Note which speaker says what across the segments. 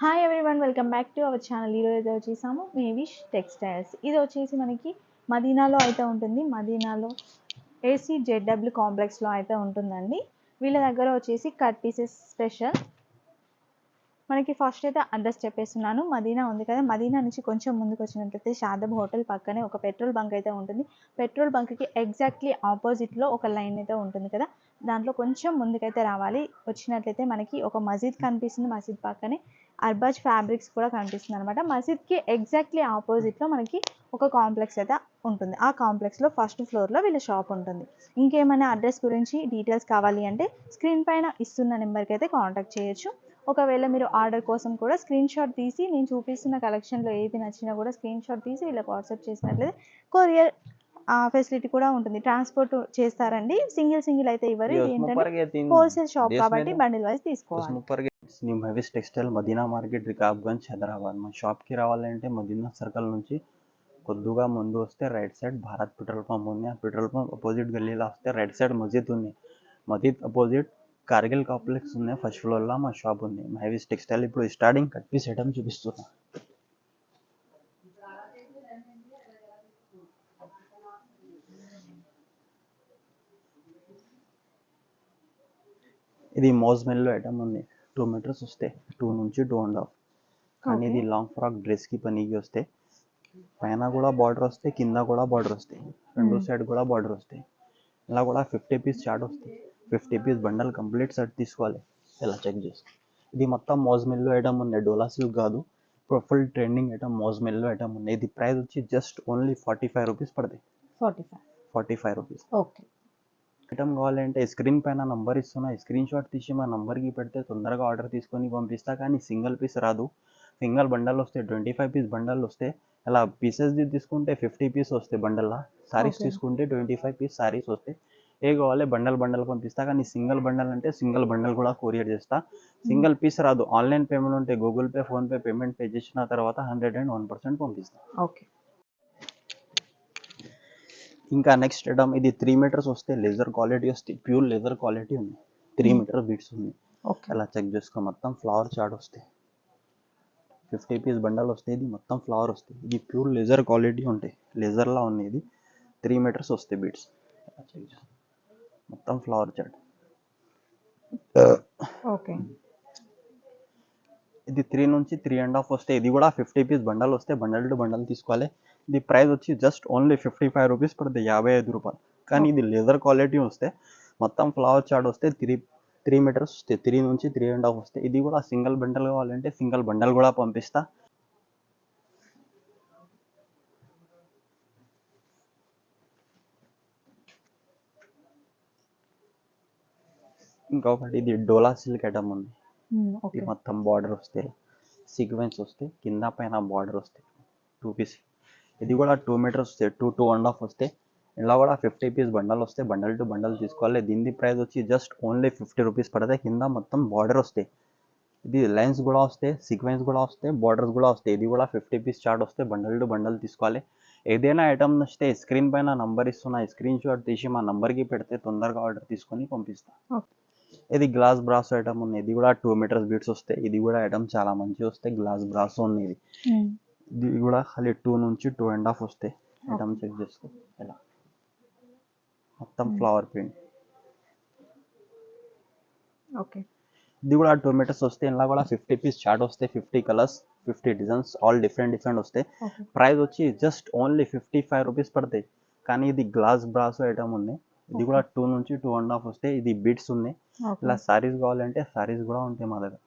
Speaker 1: Hi everyone, welcome back to our channel. ఈరోజు అయితే వచ్చేసాము మేవిష్ టెక్స్టైల్స్. ఇది వచ్చేసి మనకి మదీనాలో అయితే ఉంటుంది. మదీనాలో ఏసీ జెడ్డబ్ల్యూ కాంప్లెక్స్లో అయితే ఉంటుందండి. వీళ్ళ దగ్గర వచ్చేసి కట్ పీసెస్ స్పెషల్. మనకి ఫస్ట్ అయితే అడ్రస్ చెప్పేస్తున్నాను. మదీనా ఉంది కదా, మదీనా నుంచి కొంచెం ముందుకు వచ్చినట్లయితే షాదబ్ హోటల్ పక్కనే ఒక పెట్రోల్ బంక్ అయితే ఉంటుంది. పెట్రోల్ బంక్కి ఎగ్జాక్ట్లీ ఆపోజిట్లో ఒక లైన్ అయితే ఉంటుంది కదా, దాంట్లో కొంచెం ముందుకైతే రావాలి. వచ్చినట్లయితే మనకి ఒక మసీద్ కనిపిస్తుంది. మసీద్ పక్కనే అర్బాజ్ ఫ్యాబ్రిక్స్ కూడా కనిపిస్తుంది అనమాట. మసీద్కి ఎగ్జాక్ట్లీ ఆపోజిట్లో మనకి ఒక కాంప్లెక్స్ అయితే ఉంటుంది. ఆ కాంప్లెక్స్లో ఫస్ట్ ఫ్లోర్లో వీళ్ళ షాప్ ఉంటుంది. ఇంకేమైనా అడ్రస్ గురించి డీటెయిల్స్ కావాలి అంటే స్క్రీన్ పైన ఇస్తున్న నెంబర్కి అయితే కాంటాక్ట్ చేయొచ్చు. ఒకవేళ మీరు ఆర్డర్ కోసం కూడా స్క్రీన్ షాట్ తీసి నేను చూపిస్తున్న కలెక్షన్లో ఏది నచ్చినా కూడా స్క్రీన్ షాట్ తీసి వీళ్ళకి వాట్సాప్ చేసినట్లయితే కొరియర్ ఫెసిలిటీ కూడా ఉంటుంది. ట్రాన్స్పోర్ట్ చేస్తారండి. సింగిల్ అయితే ఇవ్వరు. ఇది ఏంటంటే హోల్సేల్ షాప్ కాబట్టి బండిల్ వైజ్ తీసుకోవాలి.
Speaker 2: New Mavis textile Madina market Rikabganj Hyderabad. మన షాప్కి రావాలంటే మదీనా సర్కిల్ నుంచి కొద్దిగా ముందు వస్తే right side Bharat petrol pump ఉంది. ఆ పెట్రోల్ పంప్ అపోజిట్ గల్లీలో వస్తే రైట్ సైడ్ మస్జిద్ ఉంది. మస్జిద్ అపోజిట్ కార్గిల్ కాంప్లెక్స్ ఉంది. ఫస్ట్ ఫ్లోర్లో మా షాప్ ఉంది. మెవిస్ టెక్స్టైల్. ఇప్పుడు స్టార్టింగ్ కట్ పీస్ ఐటమ్ చూపిస్తున్నా. ఇది మోజ్మెల్లో ఐటమ్ ఉంది. 2 మీటర్స్ వస్తాయి, 2 నుంచి 2.5. కానీ ఇది లాంగ్ ఫ్రాక్ డ్రెస్కి పనికి వస్తే పైన కూడా బార్డర్ వస్తాయి, కింద కూడా బార్డర్ వస్తాయి, రెండు సైడ్ కూడా బార్డర్ వస్తాయి. ఇలా కూడా 50 పీస్ చార్ట్ వస్తాయి. 50 పీస్ బండల్ కంప్లీట్ సెట్ తీసుకోవాలి. ఇలా చెక్ చేసుకో. ఇది మొత్తం మోజ్మెల్లో ఐటమ్ ఉంది, డోలా సిల్క్ కాదు. ఇప్పుడు ఫుల్ ట్రెండింగ్ ఐటమ్ మోజ్మెల్లో ఐటమ్ ఉంది. ఇది ప్రైస్ వచ్చి జస్ట్ ఓన్లీ 45 రూపీస్ పడతాయి. 45 రూపీస్.
Speaker 1: ఓకే.
Speaker 2: ఐటమ్ కావాలంటే స్క్రీన్ పైన నంబర్ ఇస్తున్నా, స్క్రీన్ షాట్ తీసి మా నంబర్కి పెడితే తొందరగా ఆర్డర్ తీసుకొని పంపిస్తా. కానీ సింగిల్ పీస్ రాదు, సింగిల్ బండల్ వస్తే 25 పీస్ బండల్ వస్తే. అలా పీసెస్ తీసుకుంటే 50 పీస్ వస్తాయి బండల్లా. సారీస్ తీసుకుంటే 25 పీస్ సారీస్ వస్తాయి. ఏ కావాలి బండల్ పంపిస్తా. కానీ సింగిల్ బండల్ అంటే సింగిల్ బండల్ కూడా కొరియర్ చేస్తా. సింగిల్ పీస్ రాదు. ఆన్లైన్ పేమెంట్ ఉంటే Google pay, PhonePe payment pay చేసిన తర్వాత 101% పంపిస్తా.
Speaker 1: ఓకే.
Speaker 2: ఇంకా నెక్స్ట్ ఐటమ్ ఇది 3 మీటర్స్ వస్తే లేజర్ క్వాలిటీ వస్తే, ప్యూర్ లేజర్ క్వాలిటీ ఉంది. 3 మీటర్ బీట్స్ ఉంది. అలా చెక్ చేసుకో. మొత్తం ఫ్లవర్ చార్ట్ వస్తాయి. 50 పీస్ బండల్ వస్తాయి. ఇది మొత్తం ఫ్లవర్ వస్తాయి. ఇది ప్యూర్ లేజర్ క్వాలిటీ ఉంటాయి. లేజర్లా ఉంది. ఇది 3 మీటర్స్ వస్తాయి బీట్స్. చెక్ చేసుకో. మొత్తం ఫ్లవర్ చార్ట్.
Speaker 1: ఓకే.
Speaker 2: ఇది 3 నుంచి 3.5 వస్తాయి. ఇది కూడా 50 పీస్ బండల్ వస్తే బండల్ టు బండల్ తీసుకోవాలి. ఇది ప్రైస్ వచ్చి జస్ట్ ఓన్లీ 55 రూపీస్ పడుతుంది, 55 రూపాయలు. కానీ ఇది లేజర్ క్వాలిటీ వస్తే మొత్తం ఫ్లవర్ చార్ట్ వస్తే 3 మీటర్స్ వస్తాయి. 3 నుంచి 3.5 వస్తాయి. ఇది కూడా సింగిల్ బండల్ కావాలంటే సింగిల్ బండల్ కూడా పంపిస్తా. ఇంకొకటి ఇది డోలా సిల్క్ ఐటమ్ ఉంది. ఇది మొత్తం బార్డర్ వస్తాయి, సీక్వెన్స్ వస్తాయి, కింద పైన బార్డర్ వస్తాయి. 2 పీస్. ఇది కూడా 2 మీటర్స్ వస్తాయి, 2.5 వస్తాయి. ఇలా కూడా 50 పీస్ బండల్ వస్తే బండల్ టు బండల్ తీసుకోవాలి. దీని ప్రైస్ వచ్చి జస్ట్ ఓన్లీ 50 రూపీస్ పడతాయి. కింద మొత్తం బార్డర్ వస్తాయి. ఇది లైన్స్ కూడా వస్తాయి, సీక్వెన్స్ కూడా వస్తాయి, బార్డర్స్ కూడా వస్తాయి. ఇది కూడా 50 పీస్ చార్ట్ వస్తే బండల్ టు బండల్ తీసుకోవాలి. ఏదైనా ఐటమ్ నచ్చితే స్క్రీన్ పైన నంబర్ ఇస్తున్నా, స్క్రీన్ షాట్ తీసి మా నంబర్కి పెడితే తొందరగా ఆర్డర్ తీసుకొని పంపిస్తా. ఇది గ్లాస్ బ్రాస్ ఐటమ్ ఉంది. ఇది కూడా 2 మీటర్స్ బీట్స్ వస్తాయి. ఇది కూడా ఐటమ్ చాలా మంచిగా వస్తాయి. గ్లాస్ బ్రాస్ ఉంది. ఇది కూడా ఖాళీ 2 నుంచి 2.5 వస్తాయి. ఐటమ్ చెక్ చేసుకో. ఇలా మొత్తం ఫ్లవర్ ప్రింట్.
Speaker 1: ఓకే.
Speaker 2: ఇది కూడా 2 మీటర్స్ వస్తాయి. ఇలా కూడా 50 పీస్ చార్ట్ వస్తాయి. 50 కలర్స్, 50 డిజైన్స్, ఆల్ డిఫరెంట్ వస్తాయి. ప్రైస్ వచ్చి జస్ట్ ఓన్లీ 55 రూపీస్ పడతాయి. కానీ ఇది గ్లాస్ బ్రాస్ ఐటమ్ ఉంది. ఇది కూడా 2 నుంచి 2.5 వస్తాయి. ఇది బీట్స్ ఉంది. ఇలా సారీస్ కావాలంటే సారీస్ కూడా ఉంటాయి మా దగ్గర.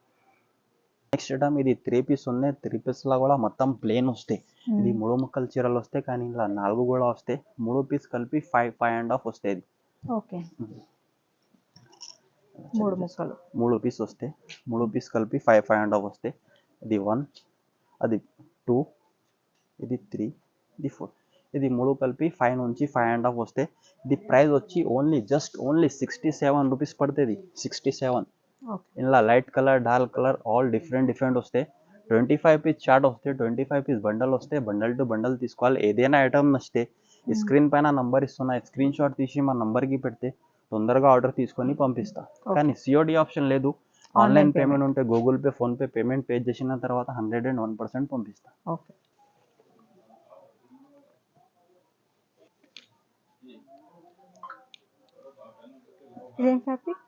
Speaker 2: నెక్స్ట్ ఐటమ్ ఇది 3 పీస్ ఉన్నాయి. 3 పీస్ లా కూడా మొత్తం ప్లేన్ వస్తాయి. ఇది 3 ముక్కల చీరలు వస్తాయి. కానీ ఇలా 4 కూడా వస్తాయి. 3 పీస్ కలిపి 5.5 వస్తాయి. ఇది 3 పీస్ వస్తాయి. 3 పీస్ కలిపి 5.5 వస్తాయి. ఇది 1, అది 2, ఇది 3, ఇది 4. ఇది 3 కలిపి 5 నుంచి 5.5 వస్తాయి. ఇది ప్రైస్ వచ్చి జస్ట్ ఓన్లీ 67 రూపీస్ పడుతుంది. 67. ఇలా light colour, dark colour, all different వస్తాయి. 25 పీస్ చార్ట్ వస్తాయి. 25 పీస్ బండల్ వస్తాయి. బండల్ టు బండల్ తీసుకోవాలి. ఏదైనా ఐటమ్ నచ్చితే స్క్రీన్ పైన నంబర్ ఇస్తున్నా, స్క్రీన్ షాట్ తీసి మా నంబర్కి పెడితే తొందరగా ఆర్డర్ తీసుకొని పంపిస్తా. కానీ సిఓడి ఆప్షన్ లేదు. ఆన్లైన్ పేమెంట్ ఉంటే Google pay PhonePe payment pay చేసిన తర్వాత 101% పంపిస్తా.
Speaker 1: ఓకే. ఇదేం ఫ్యాబ్రిక్?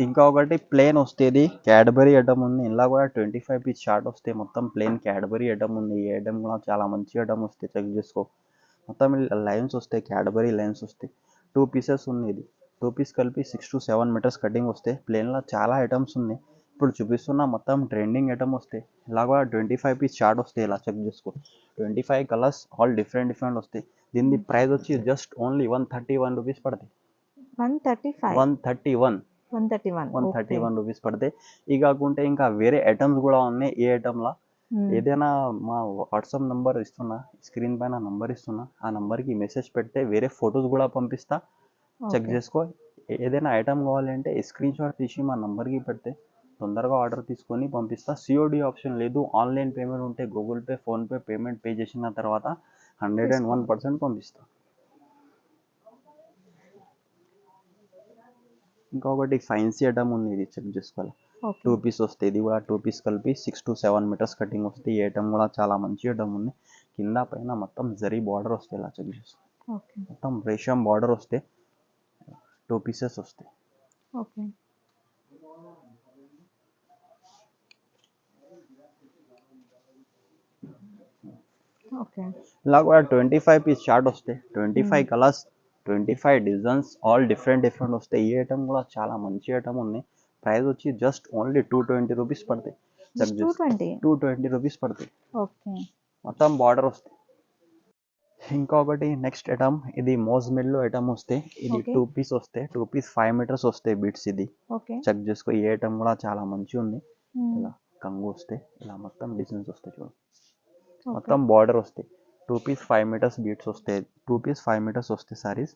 Speaker 2: ఇంకా ఒకటి ప్లేన్ వస్తేది క్యాడ్బరీ ఐటమ్ ఉంది. ఇలా కూడా 25 పీస్ షార్ట్ వస్తే మొత్తం ప్లేన్ క్యాడ్బరీ ఐటమ్ ఉంది. ఈ ఐటమ్ కూడా చాలా మంచి ఐటమ్ వస్తే చెక్ చేసుకో. మొత్తం లైన్స్ వస్తాయి, క్యాడ్బరీ లైన్స్ వస్తాయి. 2 పీసెస్ ఉంది. ఇది 2 పీస్ కలిపి 6 to 7 మీటర్స్ కటింగ్ వస్తాయి. ప్లేన్లో చాలా ఐటమ్స్ ఉన్నాయి. ఇప్పుడు చూపిస్తున్న మొత్తం ట్రెండింగ్ ఐటమ్ వస్తాయి. ఇలా కూడా 25 పీస్ షార్ట్ వస్తాయి. ఇలా చెక్ చేసుకో. 25 కలర్స్ ఆల్ డిఫరెంట్ వస్తాయి. దీని ప్రైస్ వచ్చి జస్ట్ ఓన్లీ 131 రూపీస్ పడతాయి. 131 రూపీస్ పడతాయి. ఇవి కాకుంటే ఇంకా వేరే ఐటమ్స్ కూడా ఉన్నాయి. ఈ ఐటమ్లో ఏదైనా మా వాట్సాప్ నంబర్ ఇస్తున్నా, స్క్రీన్ పైన నంబర్ ఇస్తున్నా, ఆ నంబర్కి మెసేజ్ పెడితే వేరే ఫొటోస్ కూడా పంపిస్తా. చెక్ చేసుకో. ఏదైనా ఐటమ్ కావాలంటే స్క్రీన్ షాట్ తీసి మా నంబర్కి పెడితే తొందరగా ఆర్డర్ తీసుకొని పంపిస్తా. సిఓడి ఆప్షన్ లేదు. ఆన్లైన్ పేమెంట్ ఉంటే Google pay PhonePe payment pay చేసిన తర్వాత 101% పంపిస్తా. ఇంకొకటి ఫైన్సీ ఐటమ్ ఉంది. ఇది చెక్ చేసుకోవాలి. 2 పీస్ వస్తాయి. ఇది కూడా 2 పీస్ కలిపి 6 to 7 మీటర్స్ కటింగ్ వస్తాయి. ఈ ఐటమ్ కూడా చాలా మంచి ఐటమ్ ఉంది. కింద పైన మొత్తం జరీ బార్డర్ వస్తాయి. ఇలా చెక్ చేసుకో. మొత్తం రేషం బార్డర్ వస్తాయి. 2 పీసెస్ వస్తాయి. ఇలా కూడా 25 పీస్ షార్ట్ వస్తాయి. 25 కలర్స్, 25 డిజైన్స్ ఆల్ డిఫరెంట్ వస్తాయి. ఈ ఐటమ్ కూడా చాలా మంచి ఐటమ్ ఉంది. ప్రైస్ వచ్చి జస్ట్ ఓన్లీ 220 రూపీస్ పడతాయి. 220 రూపీస్ పడతాయి. మొత్తం బార్డర్ వస్తాయి. ఇంకొకటి నెక్స్ట్ ఐటమ్, ఇది మోజ్ మిల్ ఐటమ్ వస్తాయి. ఇది 2 పీస్ వస్తాయి. 2 పీస్ 5 మీటర్స్ వస్తాయి బీట్స్. ఇది చెక్ చేసుకో. ఈ ఐటమ్ కూడా చాలా మంచి ఉంది. ఇలా కంగు వస్తాయి. ఇలా మొత్తం డిజైన్స్ వస్తాయి. చూడు, మొత్తం బార్డర్ వస్తాయి. 2 పీస్ 5 మీటర్స్ బీట్స్ వస్తాయి. 2 పీస్ 5 మీటర్స్ వస్తాయి సారీస్.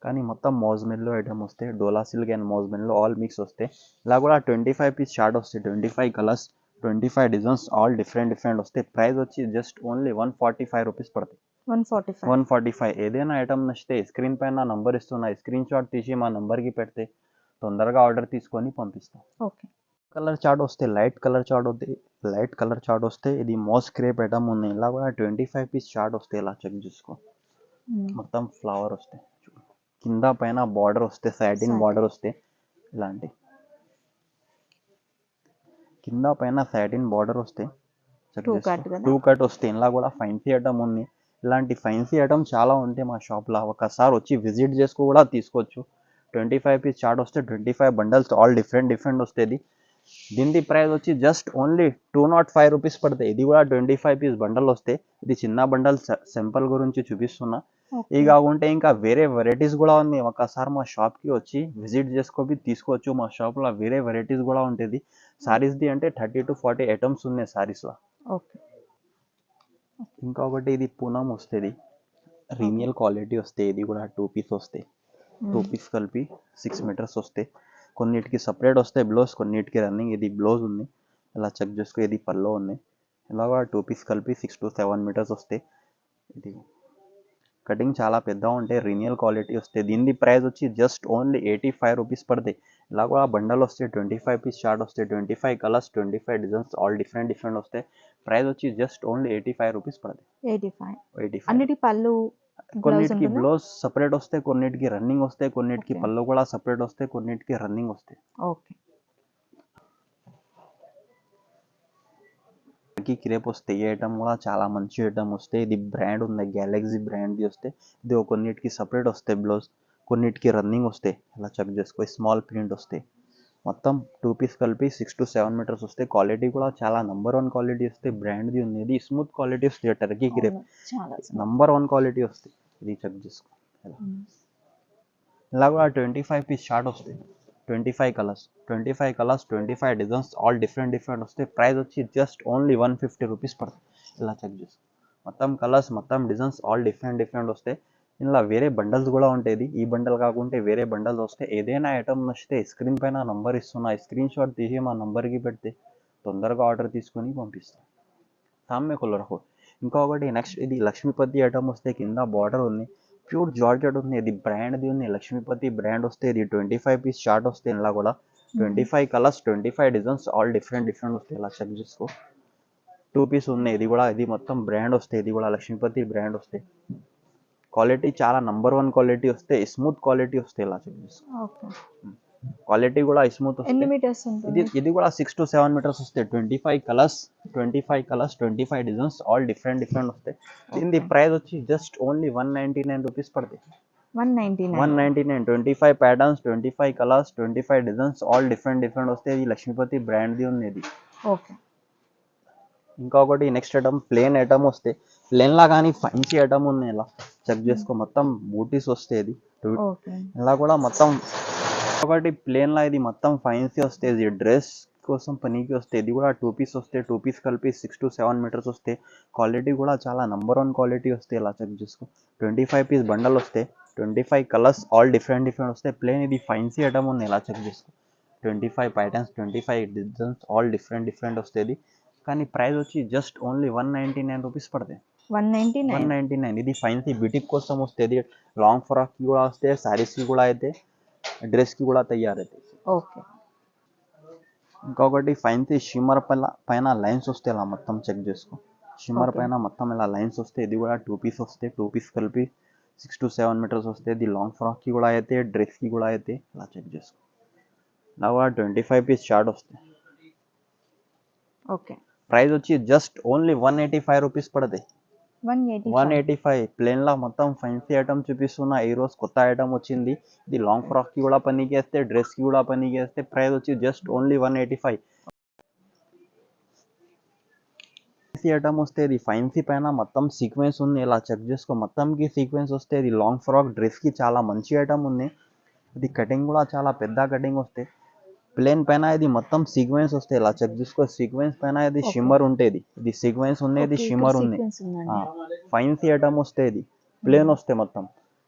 Speaker 2: కానీ మొత్తం మోజ్ మిల్ ఐటమ్ వస్తాయి. డోలా సిల్క్ అండ్ మోజ్ మిల్ ఆల్ మిక్స్ వస్తాయి. ఇలా కూడా 25 పీస్ షార్ట్ వస్తాయి. 25 కలర్స్, 25 డిజైన్స్ ఆల్ డిఫరెంట్ వస్తాయి. ప్రైస్ వచ్చి జస్ట్ ఓన్లీ 145 రూపీస్ పడతాయి. 145. ఏదైనా ఐటమ్ నచ్చితే స్క్రీన్ పైన నంబర్ ఇస్తున్నా, స్క్రీన్ షాట్ తీసి మా నంబర్కి పెడితే తొందరగా ఆర్డర్ తీసుకొని పంపిస్తాం. కలర్ చార్ట్ వస్తే లైట్ కలర్ చార్ట్ వస్తే ఇది మోస్ క్రేప్ ఐటమ్ ఉంది. ఇలా కూడా 25 పీస్ చార్ట్ వస్తాయి. ఇలా చెక్ చేసుకో. మొత్తం ఫ్లవర్ వస్తాయి. కింద పైన బార్డర్ వస్తే సాటిన్ బార్డర్ వస్తే ఇలాంటి కింద పైన సాటిన్ బార్డర్ వస్తే 2 కట్ వస్తాయి. ఇలా కూడా ఫైన్సీ ఐటమ్ ఉంది. ఇలాంటి ఫైన్సీ ఐటమ్ చాలా ఉంటాయి మా షాప్లో. ఒకసారి వచ్చి విజిట్ చేసుకో కూడా తీసుకోవచ్చు. 25 పీస్ చార్ట్ వస్తే 25 బండల్స్ ఆల్ డిఫరెంట్ వస్తుంది. దీని ప్రైస్ వచ్చి జస్ట్ ఓన్లీ 205 రూపీస్ పడతాయి. ఇది కూడా 25 పీస్ బండల్ వస్తాయి. ఇది చిన్న బండల్ సింపుల్ గురించి చూపిస్తున్నా. ఇవి కాకుంటే ఇంకా వేరే వెరైటీస్ కూడా ఉన్నాయి. ఒకసారి మా షాప్కి వచ్చి విజిట్ చేసుకోవి తీసుకోవచ్చు. మా షాప్లో వేరే వెరైటీస్ కూడా ఉంటుంది. సారీస్ది అంటే 30 to 40 ఐటమ్స్ ఉన్నాయి సారీస్లో. ఇంకొకటి ఇది పూనం వస్తుంది. రీనియల్ క్వాలిటీ వస్తాయి. ఇది కూడా 2 పీస్ వస్తాయి. 2 పీస్ కలిపి 6 మీటర్స్ వస్తాయి. కొన్నిటికి సపరేట్ వస్తాయి బ్లౌజ్, కొన్నిటికి రన్నింగ్. ఇది బ్లౌజ్ ఉంది. ఇలా చెక్ చేసుకో. ఇది పల్లో ఉంది. ఇలాగా 2 పీస్ కలిపి 6 to 7 మీటర్స్ వస్తాయి. ఇది కటింగ్ చాలా పెద్దగా ఉంటాయి. రీనియల్ క్వాలిటీ వస్తాయి. దీని ప్రైస్ వచ్చి జస్ట్ ఓన్లీ 85 రూపీస్ పడతాయి. ఇలా కూడా బండల్ వస్తాయి. 25 పీస్ షార్ట్ వస్తాయి. 25 కలర్స్, 25 డిజైన్స్ ఆల్ డిఫరెంట్ వస్తాయి. ప్రైస్ వచ్చి జస్ట్ ఓన్లీ 85 రూపీస్ పడతాయి.
Speaker 1: 85.
Speaker 2: కొన్నిటికి బ్లౌజ్ సపరేట్ వస్తాయి, కొన్నిటికి రన్నింగ్ వస్తాయి, కొన్నిటికి పళ్ళు కూడా సపరేట్ వస్తాయి, కొన్నిటికి రన్నింగ్ వస్తాయి. క్రేప్ వస్తాయి. ఈ ఐటమ్ కూడా చాలా మంచి ఐటమ్ వస్తాయి. ఇది బ్రాండ్ ఉంది, గ్యాలక్సీ బ్రాండ్ది వస్తాయి. ఇది కొన్నిటికి సపరేట్ వస్తాయి బ్లౌజ్, కొన్నిటికి రన్నింగ్ వస్తాయి. ఇలా చెక్ చేసుకో. స్మాల్ ప్రింట్ వస్తాయి. మొత్తం 2 పీస్ కలిపి 6 to 7 మీటర్స్ వస్తాయి. క్వాలిటీ కూడా చాలా నంబర్ 1 క్వాలిటీ వస్తాయి. బ్రాండ్ది ఉంది. ఇది స్మూత్ క్వాలిటీ వస్తాయి. టర్కీ క్రేప్ నంబర్ 1 క్వాలిటీ వస్తాయి. ఇది చెక్ చేసుకో. ఇలా కూడా 25 పీస్ షార్ట్ వస్తాయి. 25 కలర్స్, 25 డిజైన్స్ ఆల్ డిఫరెంట్ వస్తాయి. ప్రైస్ వచ్చి జస్ట్ ఓన్లీ 150 రూపీస్ పడుతుంది. ఇలా చెక్ చేసుకో. మొత్తం కలర్స్, మొత్తం డిజైన్స్ ఆల్ డిఫరెంట్ వస్తాయి. ఇలా వేరే బండల్స్ కూడా ఉంటాయి. ఈ బండల్ కాకుంటే వేరే బండల్స్ వస్తాయి. ఏదైనా ఐటమ్ నచ్చితే స్క్రీన్ పైన నంబర్ ఇస్తున్నా, స్క్రీన్ షాట్ తీసి మా నంబర్కి పెడితే తొందరగా ఆర్డర్ తీసుకొని పంపిస్తాం. సామ్య కలర్. ఇంకొకటి నెక్స్ట్, ఇది లక్ష్మీపతి ఐటమ్ వస్తే కింద బార్డర్ ఉంది. ప్యూర్ జార్జెట్ ఉంది. ఇది బ్రాండ్ది ఉంది. లక్ష్మీపతి బ్రాండ్ వస్తే ఇది 25 పీస్ షార్ట్ వస్తే ఇలా కూడా 25 కలర్స్ 25 డిజైన్స్ ఆల్ డిఫరెంట్ వస్తాయి. ఇలా చెక్ చేసుకో. 2 పీస్ ఉన్నాయి. ఇది కూడా ఇది మొత్తం బ్రాండ్ వస్తాయి. ఇది కూడా లక్ష్మీపతి బ్రాండ్ వస్తాయి. క్వాలిటీ చాలా నంబర్ 1 క్వాలిటీ వస్తాయి. స్మూత్ క్వాలిటీ వస్తాయి. ఇలా చెక్ చేసుకో.
Speaker 1: ఓకే.
Speaker 2: క్వాలిటీ కూడా స్మూత్
Speaker 1: ఎన్ని
Speaker 2: వస్తాయి.
Speaker 1: మీటర్స్ ఉంటుంది?
Speaker 2: ఇది కూడా 6 to 7 మీటర్స్ వస్తాయి. 25 కలర్స్ 25 డిజైన్స్ ఆల్ డిఫరెంట్ వస్తాయి. దీని ప్రైస్ వచ్చి జస్ట్ ఓన్లీ 199 రూపీస్ పడతాయి. 199 25 patterns 25 colours 25 designs all different వస్తాయి. ఇది లక్ష్మీపతి బ్రాండ్ది ఉంది ఇది.
Speaker 1: ఓకే.
Speaker 2: ఇంకొకటి నెక్స్ట్ ఐటమ్ ప్లేన్ ఐటమ్ వస్తాయి. ప్లేన్ లా కానీ ఫ్యాన్సీ ఐటమ్ ఉన్నాయి. ఇలా చెక్ చేసుకో. మొత్తం బూటీస్ వస్తాయి. ఇది ఇలా కూడా మొత్తం ఒకటి ప్లేన్ లా ఇది మొత్తం ఫ్యాన్సీ వస్తాయి. ఇది డ్రెస్ కోసం పనికి వస్తాయి. ఇది కూడా 2 పీస్ వస్తాయి. 2 పీస్ కలిపి 6 to 7 మీటర్స్ వస్తాయి. క్వాలిటీ కూడా చాలా నంబర్ 1 క్వాలిటీ వస్తాయి. ఇలా చెక్ చేసుకో. 25 పీస్ బండల్ వస్తాయి. 25 కలర్స్ ఆల్ డిఫరెంట్ వస్తాయి. ప్లేన్ ఇది ఫ్యాన్సీ ఐటమ్ ఉంది. ఇలా చెక్ చేసుకో. 25 ప్యాటర్న్స్ 25 డిజైన్స్ ఆల్ డిఫరెంట్ వస్తాయి. కానీ ప్రైస్ వచ్చి జస్ట్ ఓన్లీ 199 రూపీస్ పడతాయి. 199 ఇది ఫ్యాన్సీ బ్యూటిక్ కోసం వస్తుంది. లాంగ్ ఫ్రాక్ కి కూడా వస్తాయి. సారీస్ కి కూడా అయితే డ్రెస్ కి కూడా తయారైతాయి.
Speaker 1: ఓకే.
Speaker 2: ఇంకొకటి ఫ్యాన్సీ షిమ్మర్ పైన లైన్స్ వస్తాయి. ఇలా మొత్తం చెక్ చేసుకో. షిమ్మర్ పైన మొత్తం ఇలా లైన్స్ వస్తాయి. ఇది కూడా 2 పీస్ వస్తాయి. 2 పీస్ కలిపి 6 to 7 మీటర్స్ వస్తాయి. ఇది లాంగ్ ఫ్రాక్ కి కూడా అయితే డ్రెస్ కి కూడా అయితే ఇలా చెక్ చేసుకో. ఇలా కూడా 25 పీస్ షార్ట్ వస్తాయి.
Speaker 1: ఓకే.
Speaker 2: ప్రైస్ వచ్చి జస్ట్ ఓన్లీ 185 రూపీస్ పడతాయి. 185 ప్లేన్ లా మొత్తం ఫ్యాన్సీ ఐటమ్ చూపిస్తున్నా. ఈ రోజు కొత్త ఐటమ్ వచ్చింది. ఇది లాంగ్ ఫ్రాక్ కి కూడా పనికి వేస్తే డ్రెస్ కి కూడా పనికి వేస్తే ప్రైస్ వచ్చి జస్ట్ ఓన్లీ 185. ఫ్యాన్సీ ఐటమ్ వస్తే ఇది ఫ్యాన్సీ పైన మొత్తం సీక్వెన్స్ ఉంది. ఇలా చెక్ చేసుకో. మొత్తంకి సీక్వెన్స్ వస్తే ఇది లాంగ్ ఫ్రాక్ డ్రెస్ కి చాలా మంచి ఐటమ్ ఉంది. ఇది కటింగ్ కూడా చాలా పెద్ద కటింగ్ వస్తాయి. ప్లేన్ పైన ఇది మొత్తం సీక్వెన్స్ వస్తాయి. ఇలా చెక్ చేసుకో. సీక్వెన్స్ పైన ఇది షిమ్మర్ ఉంటుంది. ఇది సీక్వెన్స్ ఉంది. ఇది షిమ్మర్ ఉంది. ఫ్యాన్సీ ఐటమ్ వస్తే ఇది ప్లేన్ వస్తే మొత్తం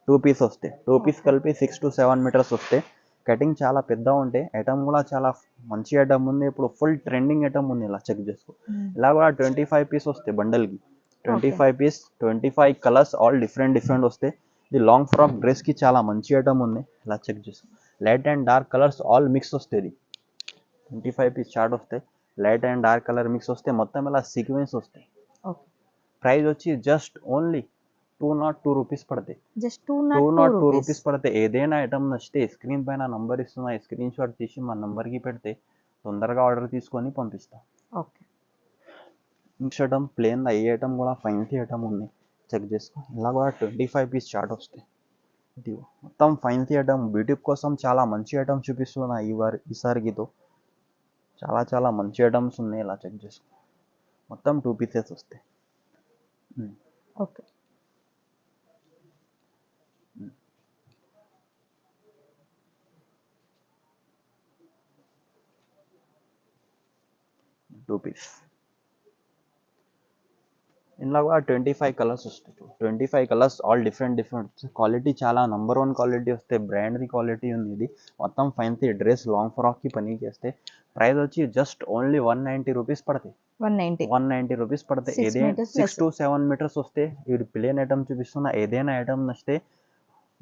Speaker 2: 2 పీస్ వస్తాయి. 2 పీస్ కలిపి 6 to 7 మీటర్స్ వస్తాయి. కటింగ్ చాలా పెద్ద ఉంటాయి. ఐటమ్ కూడా చాలా మంచి ఐటమ్ ఉంది. ఇప్పుడు ఫుల్ ట్రెండింగ్ ఐటమ్ ఉంది. ఇలా చెక్ చేసుకో. ఇలా కూడా 25 పీస్ వస్తాయి బండల్ కి. 25 పీస్ 25 కలర్స్ ఆల్ డిఫరెంట్ వస్తాయి. ఇది లాంగ్ ఫ్రాక్ డ్రెస్ కి చాలా మంచి ఐటమ్ ఉంది. ఇలా చెక్ చేసుకో. Light and dark colours all mix వస్తాయి. 25 పీస్ షార్ట్ వస్తాయి. Light and dark colour mix వస్తాయి. మొత్తం ఇలా సీక్వెన్స్ వస్తాయి. ప్రైస్ వచ్చి జస్ట్ ఓన్లీ 202 రూపీస్ పడతాయి. 202 రూపీస్ పడతాయి. ఏదైనా ఐటమ్ నచ్చితే స్క్రీన్ పైన నంబర్ ఇస్తున్నా. స్క్రీన్ షాట్ తీసి మా నంబర్కి పెడితే తొందరగా ఆర్డర్ తీసుకొని పంపిస్తా. నెక్స్ట్ ఐటమ్ ప్లేన్ ఏ ఐటమ్ కూడా ఫ్యాన్సీ ఐటమ్ ఉంది. చెక్ చేసుకో. ఇలా కూడా 25 పీస్ షార్ట్ వస్తాయి. ఇది మొత్తం ఫ్యాన్సీ ఐటమ్ బ్యూటీ కోసం చాలా మంచి ఐటమ్ చూపిస్తున్నా. ఈసారికితో చాలా మంచి ఐటమ్స్ ఉన్నాయి. ఇలా చెక్ చేసుకో. మొత్తం 2 పీసెస్ వస్తాయి.
Speaker 1: ఓకే.
Speaker 2: 2 పీస్ ఇందులో కూడా 25 కలర్స్ వస్తాయి. 25 కలర్స్ ఆల్ డిఫరెంట్ క్వాలిటీ చాలా నంబర్ 1 క్వాలిటీ వస్తాయి. బ్రాండ్ది క్వాలిటీ ఉంది. ఇది మొత్తం ఫ్యాన్సీ డ్రెస్ లాంగ్ ఫ్రాక్ కి పనికి చేస్తే ప్రైస్ వచ్చి జస్ట్ ఓన్లీ 190 రూపీస్ పడతాయి. 190 రూపీస్ పడతాయి. ఏదైనా 6 to 7 మీటర్స్ వస్తే ఇది ప్లేన్ ఐటమ్ చూపిస్తున్నా. ఏదైనా ఐటమ్ నచ్చితే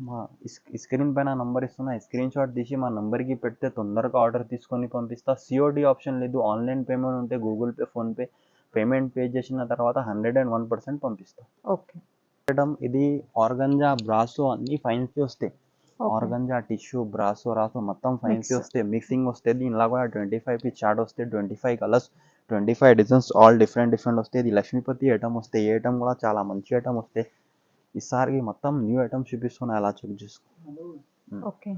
Speaker 2: మా స్క్రీన్ పైన నంబర్ ఇస్తున్నా. స్క్రీన్ షాట్ తీసి మా నంబర్కి పెడితే తొందరగా ఆర్డర్ తీసుకొని పంపిస్తా. సిఓడి ఆప్షన్ లేదు. ఆన్లైన్ పేమెంట్ ఉంటే Google pay PhonePe payment pay చేసిన తర్వాత 101% పంపిస్తా.
Speaker 1: ఓకే.
Speaker 2: ఇది ఆర్గంజా బ్రాసో అన్ని ఫ్యాన్సీ వస్తాయి. ఆర్గంజా టిష్యూ బ్రాసో రాసో మొత్తం ఫ్యాన్సీ వస్తాయి. మిక్సింగ్ వస్తాయి. దీనిలో కూడా 25 పీస్ చార్ట్ వస్తాయి. 25 కలర్స్ 25 డిజైన్స్ ఆల్ డిఫరెంట్ వస్తాయి. ఇది లక్ష్మీపతి ఐటమ్ వస్తాయి. ఈ ఐటమ్ కూడా చాలా మంచి ఐటమ్ వస్తాయి. ఈసారి మొత్తం న్యూ ఐటమ్ చూపిస్తున్నా. అలా చెక్ చేసుకో.
Speaker 1: ఓకే.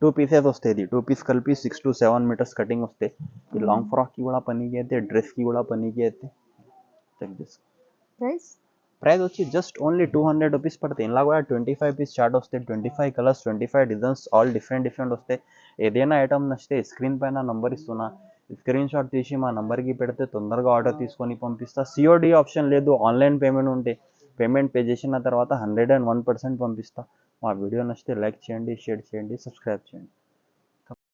Speaker 2: 2 పీసెస్ వస్తాయి. ఇది 2 పీస్ కలిపి 6 to 7 మీటర్స్ కటింగ్ వస్తాయి. ఈ లాంగ్ ఫ్రాక్ కి కూడా పనికి అయితే డ్రెస్ కి కూడా పనికి అయితే చెక్ చేసుకో. ప్రైస్ వచ్చి జస్ట్ ఓన్లీ 200 రూపీస్ పడతాయి. ఇలా కూడా 25 పీస్ చార్ట్ వస్తాయి. 25 కలర్స్ 25 డిజైన్స్ ఆల్ డిఫరెంట్ వస్తాయి. ఏదైనా ఐటమ్ నచ్చితే స్క్రీన్ పైన నంబర్ ఇస్తున్నా. స్క్రీన్ షాట్ తీసి మా నంబర్కి పెడితే తొందరగా ఆర్డర్ తీసుకొని పంపిస్తా. సిఓడి ఆప్షన్ లేదు. ఆన్లైన్ పేమెంట్ ఉంటే పేమెంట్ పే చేసిన తర్వాత 101% పంపిస్తా. మా వీడియో నచ్చితే లైక్ చేయండి, షేర్ చేయండి, సబ్స్క్రైబ్ చేయండి.